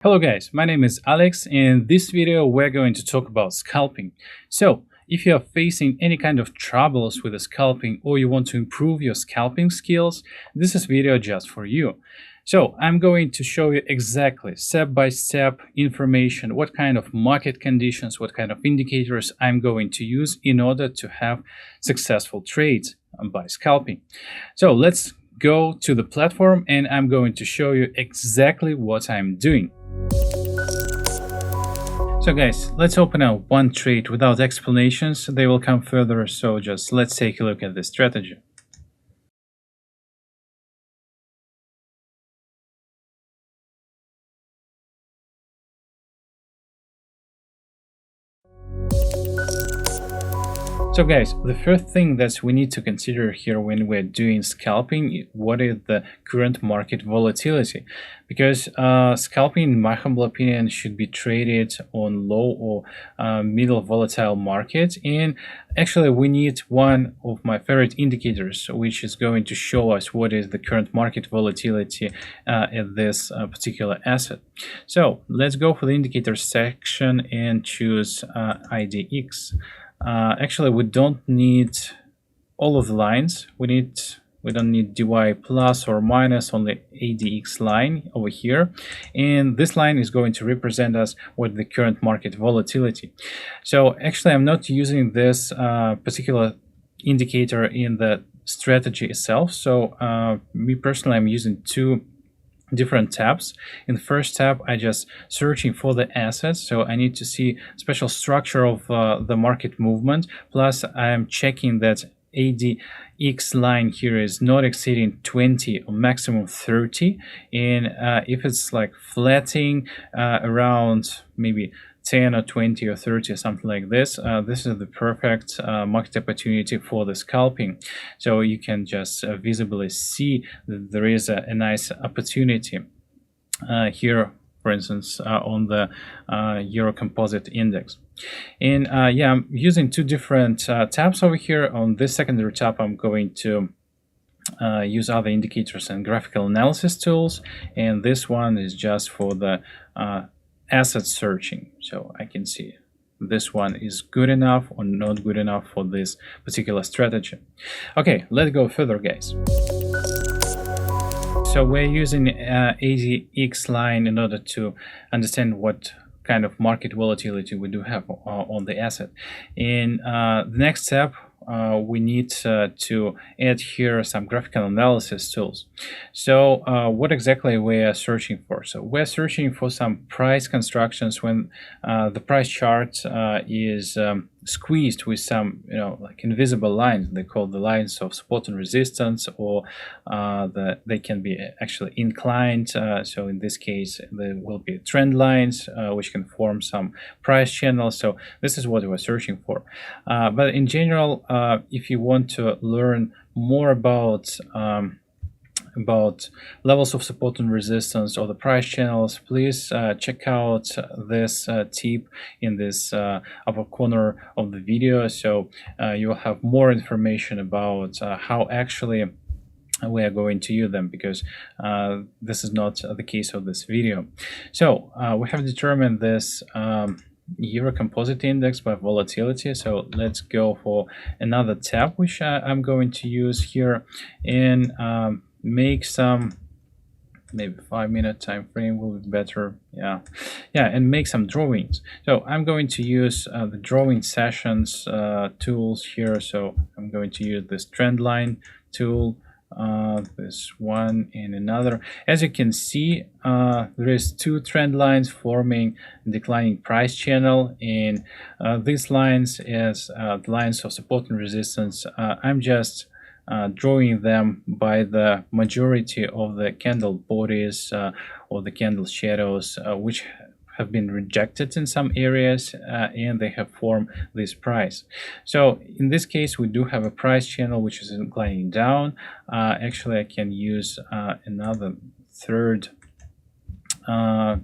Hello guys, my name is Alex. In this video we're going to talk about scalping. So if you are facing any kind of troubles with the scalping or you want to improve your scalping skills, this is video just for you. So I'm going to show you exactly step-by-step information, what kind of market conditions, what kind of indicators I'm going to use in order to have successful trades by scalping. So let's go to the platform and I'm going to show you exactly what I'm doing. So guys, let's open up one trade without explanations. They will come further, so just let's take a look at the strategy. So guys, the first thing that we need to consider here when we're doing scalping, what is the current market volatility? Because scalping, in my humble opinion, should be traded on low or middle volatile market. And actually, we need one of my favorite indicators, which is going to show us what is the current market volatility at this particular asset. So let's go for the indicators section and choose IDX. Actually, we don't need all of the lines. We don't need DY plus or minus, only ADX line over here. And this line is going to represent us what the current market volatility. So actually, I'm not using this particular indicator in the strategy itself. So me personally, I'm using two different tabs. In the first tab, I just searching for the assets, so I need to see special structure of the market movement, plus I'm checking that ADX line here is not exceeding 20 or maximum 30, and if it's like flattening around maybe 10 or 20 or 30 or something like this, this is the perfect market opportunity for the scalping. So you can just visibly see that there is a nice opportunity here, for instance, on the Euro Composite Index. And yeah, I'm using two different tabs over here. On this secondary tab, I'm going to use other indicators and graphical analysis tools, and this one is just for the asset searching, so I can see this one is good enough or not good enough for this particular strategy. Okay, let's go further, guys. So we're using ADX line in order to understand what kind of market volatility we do have on the asset. In the next step, we need to add here some graphical analysis tools. So what exactly we are searching for? So we're searching for some price constructions when the price chart is squeezed with some, like invisible lines. They call the lines of support and resistance, or they can be actually inclined. So in this case, there will be trend lines which can form some price channels. So this is what we're searching for. But in general, if you want to learn more about levels of support and resistance or the price channels, please check out this tip in this upper corner of the video. So you'll have more information about how actually we are going to use them, because this is not the case of this video. So we have determined this Euro Composite Index by volatility. So let's go for another tab, which I'm going to use here, and make some, maybe 5-minute time frame will be better. Yeah, and make some drawings. So I'm going to use the drawing sessions tools here. So I'm going to use this trend line tool, this one and another. As you can see, there is two trend lines forming declining price channel, and these lines as the lines of support and resistance. I'm just drawing them by the majority of the candle bodies or the candle shadows which have been rejected in some areas, and they have formed this price. So in this case, we do have a price channel which is inclining down. Actually, I can use another third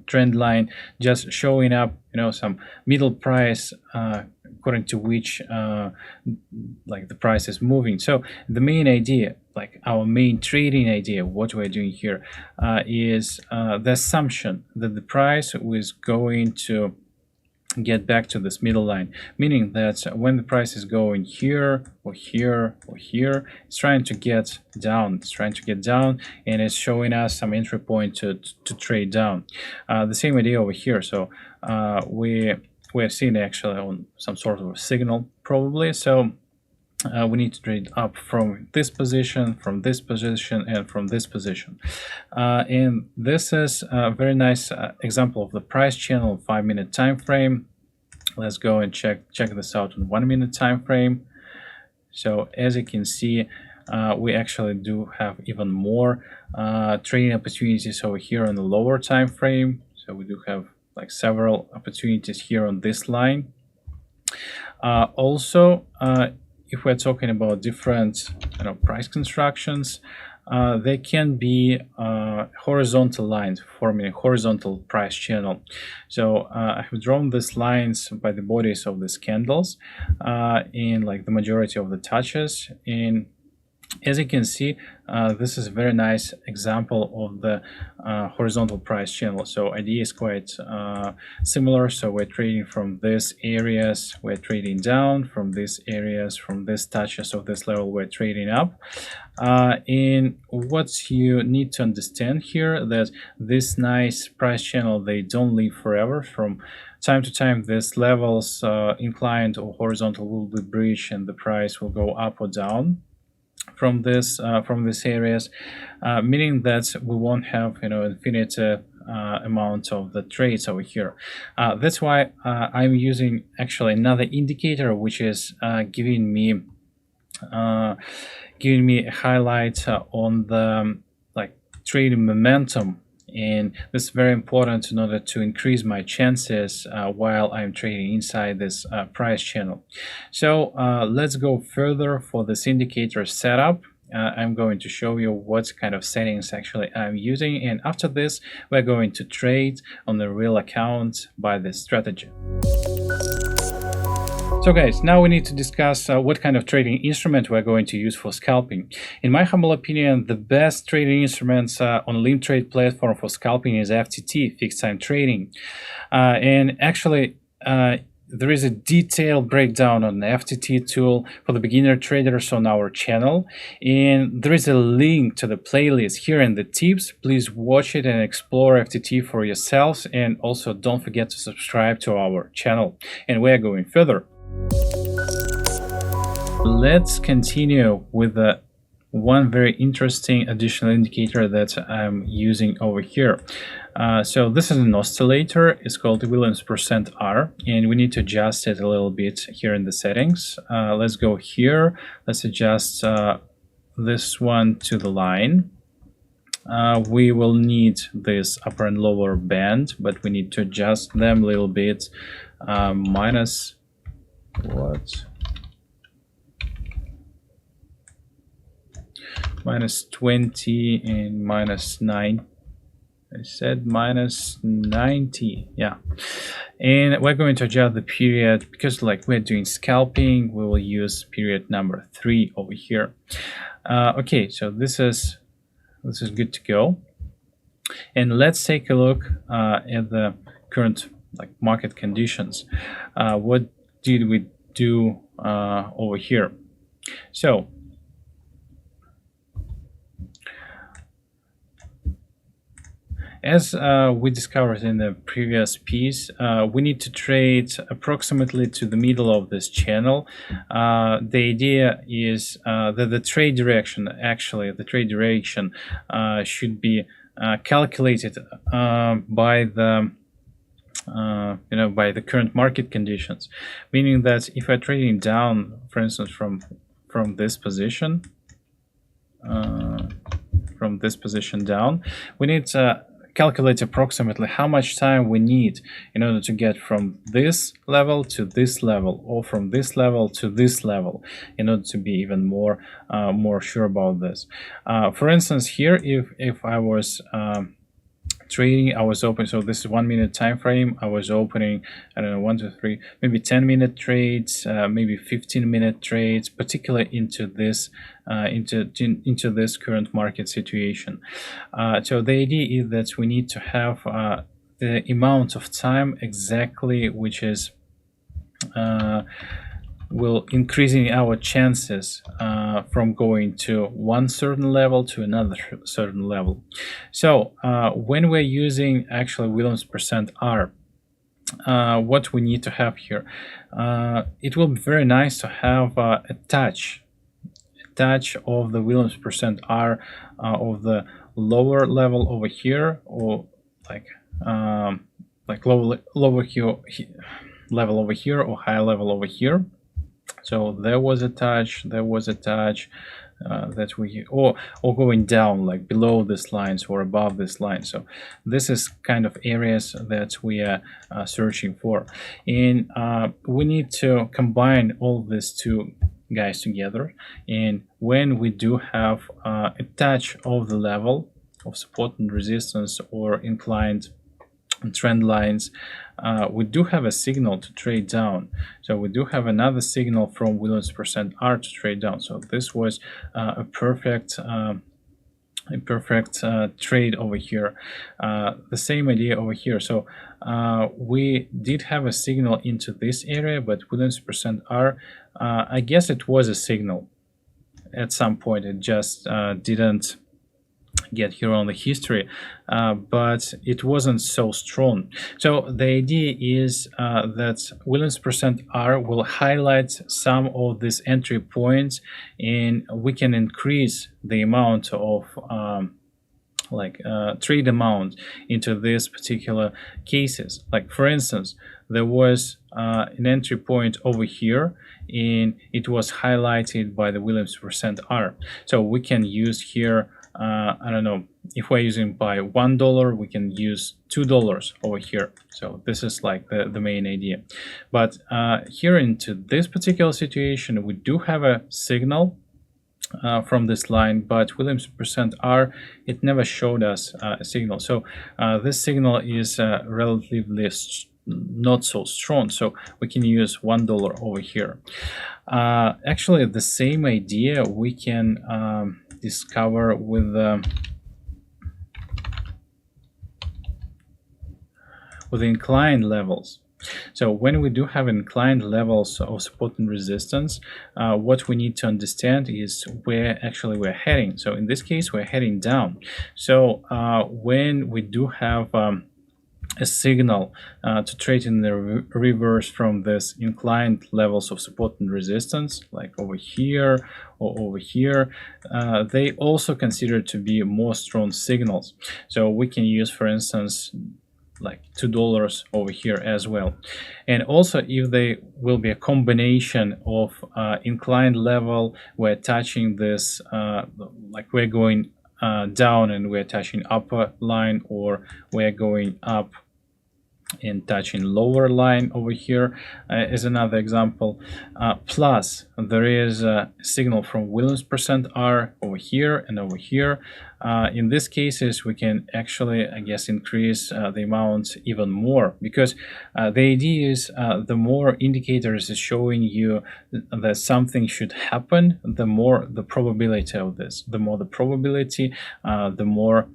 trend line, just showing up some middle price according to which like the price is moving. So the main idea, like our main trading idea, what we're doing here is the assumption that the price was going to get back to this middle line, meaning that when the price is going here or here or here, it's trying to get down. It's trying to get down, and it's showing us some entry point to trade down. The same idea over here. So we're seeing actually on some sort of a signal probably. So we need to trade up from this position, from this position, and from this position. And this is a very nice example of the price channel 5-minute time frame. Let's go and check this out on 1-minute time frame. So as you can see, we actually do have even more trading opportunities over here on the lower time frame. So we do have like several opportunities here on this line. Also, if we're talking about different price constructions, they can be horizontal lines forming a horizontal price channel. So I have drawn these lines by the bodies of these candles in like the majority of the touches. And as you can see, this is a very nice example of the horizontal price channel. So idea is quite similar. So we're trading from these areas, we're trading down, from these areas, from this touches of this level, we're trading up. And what you need to understand here, that this nice price channel, they don't live forever. From time to time, these levels, inclined or horizontal, will be breached, and the price will go up or down from these areas, meaning that we won't have infinite amount of the trades over here. That's why I'm using actually another indicator, which is giving me a highlight on the trading momentum. And this is very important in order to increase my chances while I'm trading inside this price channel. So let's go further for this indicator setup. I'm going to show you what kind of settings actually I'm using, and after this we're going to trade on the real account by this strategy. So guys, now we need to discuss what kind of trading instrument we're going to use for scalping. In my humble opinion, the best trading instruments on Olymp trade platform for scalping is FTT, fixed time trading. And actually, there is a detailed breakdown on the FTT tool for the beginner traders on our channel. And there is a link to the playlist here in the tips. Please watch it and explore FTT for yourselves. And also don't forget to subscribe to our channel. And we're going further. Let's continue with the one very interesting additional indicator that I'm using over here. So this is an oscillator. It's called Williams %R, and we need to adjust it a little bit here in the settings. Let's go here. Let's adjust this one to the line. We will need this upper and lower band, but we need to adjust them a little bit. Minus what? Minus 20 and minus 9. I said minus 90. Yeah. And we're going to adjust the period because we're doing scalping. We will use period number 3 over here. Okay, so this is good to go. And let's take a look at the current market conditions. What did we do over here? So as we discovered in the previous piece, we need to trade approximately to the middle of this channel. The idea is that the trade direction, should be calculated by the by the current market conditions, meaning that if we're trading down, for instance, from this position, down, we need to calculate approximately how much time we need in order to get from this level to this level, or from this level to this level, in order to be even more sure about this. For instance, here, if I was trading. I was open, so this is 1 minute time frame. I was opening, I don't know, 1 2 3 maybe 10-minute trades, maybe 15-minute trades, particularly into this into this current market situation. So the idea is that we need to have the amount of time exactly which is will increasing our chances from going to one certain level to another certain level. So when we're using actually Williams percent R, what we need to have here, it will be very nice to have a touch of the Williams percent R of the lower level over here, or like lower here level over here, or high level over here. So there was a touch, that we, or going down like below this lines or above this line. So this is kind of areas that we are searching for, and we need to combine all these two guys together. And when we do have a touch of the level of support and resistance or inclined trend lines, we do have a signal to trade down. So we do have another signal from Williams percent R to trade down. So this was a perfect trade over here. The same idea over here. So we did have a signal into this area, but Williams percent R, I guess it was a signal at some point. It just didn't get here on the history, but it wasn't so strong. So the idea is that Williams percent R will highlight some of these entry points, and we can increase the amount of trade amount into these particular cases. Like for instance, there was an entry point over here, and it was highlighted by the Williams percent R. So we can use here, I don't know, if we're using by $1, we can use $2 over here. So this is like the main idea. But here into this particular situation, we do have a signal from this line, but Williams percent R, it never showed us a signal. So this signal is relatively not so strong, so we can use $1 over here. Actually, the same idea we can discover with the inclined levels. So when we do have inclined levels of support and resistance, what we need to understand is where actually we're heading. So in this case, we're heading down. So when we do have a signal to trade in the reverse from this inclined levels of support and resistance, like over here or over here, they also consider to be more strong signals. So we can use, for instance, like $2 over here as well. And also, if they will be a combination of inclined level, we're touching this, like we're going down and we're touching upper line, or we're going up and touching lower line over here is another example. Plus there is a signal from Williams percent R over here and over here. In these cases, we can actually, I guess, increase the amount even more, because the idea is the more indicators is showing you that something should happen, the more the probability of this. The more the probability, the more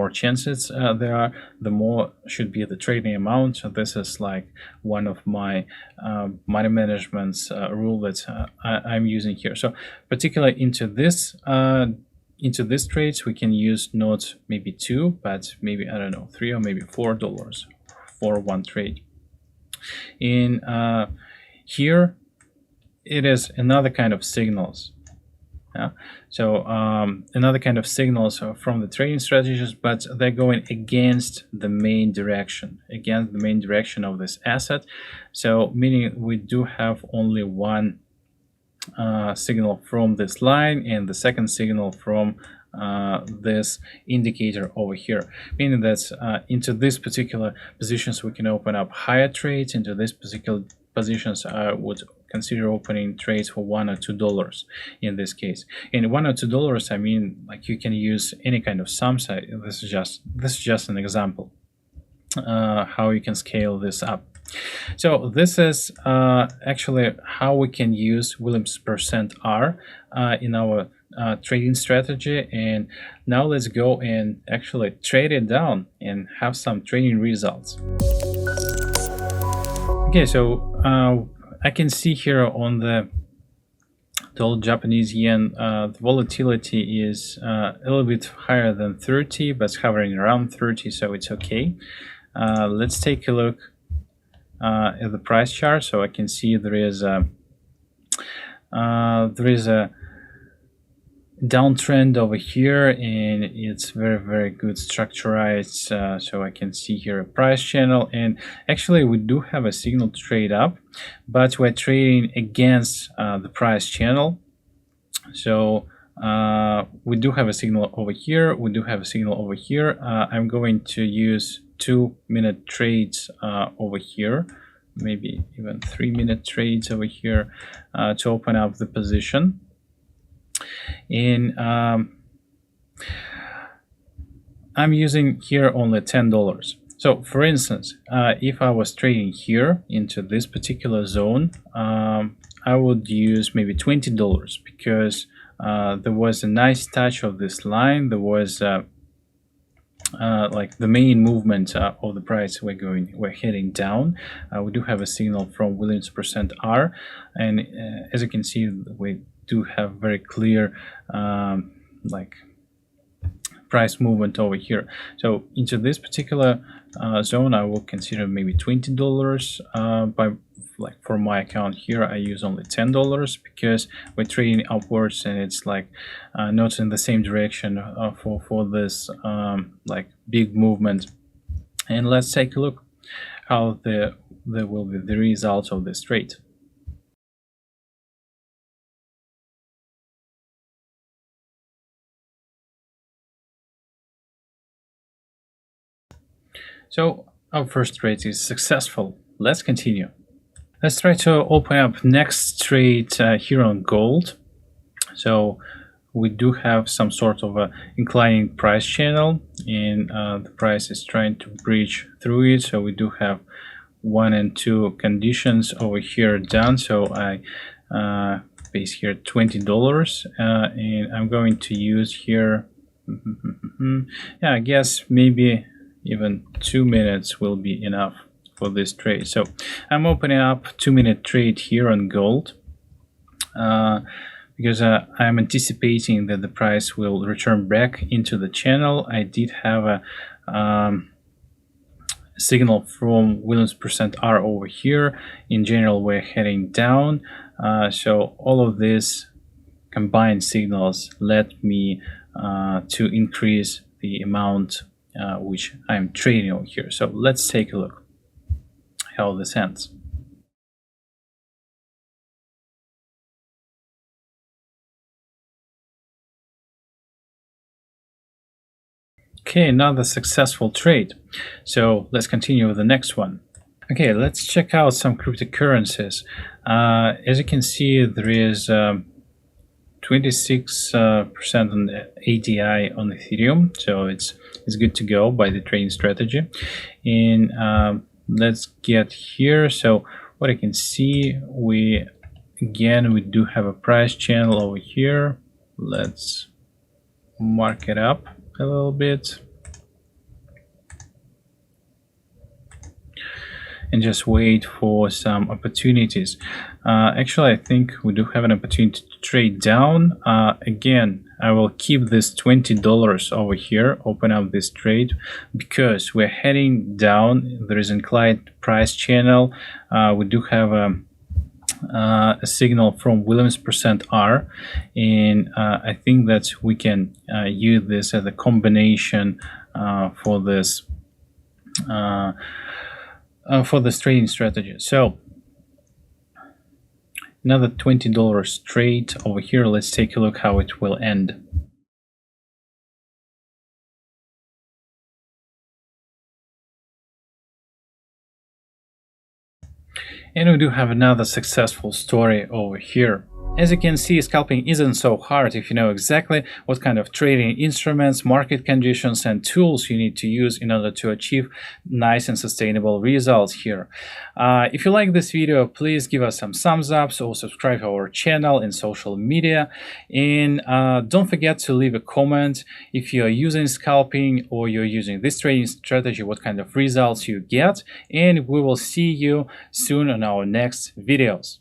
chances there are, the more should be the trading amount. So this is like one of my money management's rule that I'm using here. So particularly into this trades, we can use not maybe $2, but maybe, I don't know, $3 or maybe $4 for one trade. In here, it is another kind of signals. Yeah. So another kind of signals from the trading strategies, but they're going against the main direction, of this asset. So meaning we do have only one signal from this line, and the second signal from this indicator over here, meaning that into these particular positions we can open up higher trades. Into these particular positions I would consider opening trades for $1 or $2 in this case. In $1 or $2, I mean, like, you can use any kind of sum size. This is just an example how you can scale this up. So this is actually how we can use Williams %R in our trading strategy. And now let's go and actually trade it down and have some trading results. Okay, so I can see here on the old Japanese yen, the volatility is a little bit higher than 30, but it's hovering around 30, so it's okay. Let's take a look at the price chart, so I can see there is a downtrend over here, and it's very good structurized. So I can see here a price channel, and actually we do have a signal to trade up, but we're trading against the price channel. So we do have a signal over here, we do have a signal over here. I'm going to use 2-minute trades over here, maybe even 3-minute trades over here to open up the position. And I'm using here only $10. So for instance, if I was trading here into this particular zone, I would use maybe $20 because there was a nice touch of this line. There was like the main movement of the price, we're heading down. We do have a signal from Williams %R, and as you can see, we do have very clear like price movement over here. So into this particular zone, I will consider maybe $20. Like for my account here, I use only $10 because we're trading upwards, and it's like not in the same direction for this like big movement. And let's take a look how there will be the results of this trade. So our first trade is successful. Let's continue. Let's try to open up next trade here on gold. So we do have some sort of a inclining price channel, and the price is trying to breach through it. So we do have 1 and 2 conditions over here done. So I base here $20, and I'm going to use here yeah, I guess maybe even 2 minutes will be enough for this trade. So I'm opening up 2-minute trade here on gold because I'm anticipating that the price will return back into the channel. I did have a signal from Williams %R over here. In general, we're heading down. So all of these combined signals led me to increase the amount which I'm trading over here. So let's take a look how this ends. Okay, another successful trade. So let's continue with the next one. Okay, let's check out some cryptocurrencies. As you can see, there is 26% on the ADI on Ethereum, so it's good to go by the trading strategy. And let's get here. So what I can see, we do have a price channel over here. Let's mark it up a little bit and just wait for some opportunities. Actually, I think we do have an opportunity to trade down. Again, I will keep this $20 over here, open up this trade, because we're heading down. There is an inclined price channel. We do have a signal from Williams %R, and I think that we can use this as a combination for this trading strategy. So another $20 trade over here. Let's take a look how it will end. And we do have another successful story over here. As you can see, scalping isn't so hard if you know exactly what kind of trading instruments, market conditions, and tools you need to use in order to achieve nice and sustainable results here. If you like this video, please give us some thumbs up or subscribe to our channel and social media. And don't forget to leave a comment if you are using scalping or you're using this trading strategy, what kind of results you get. And we will see you soon on our next videos.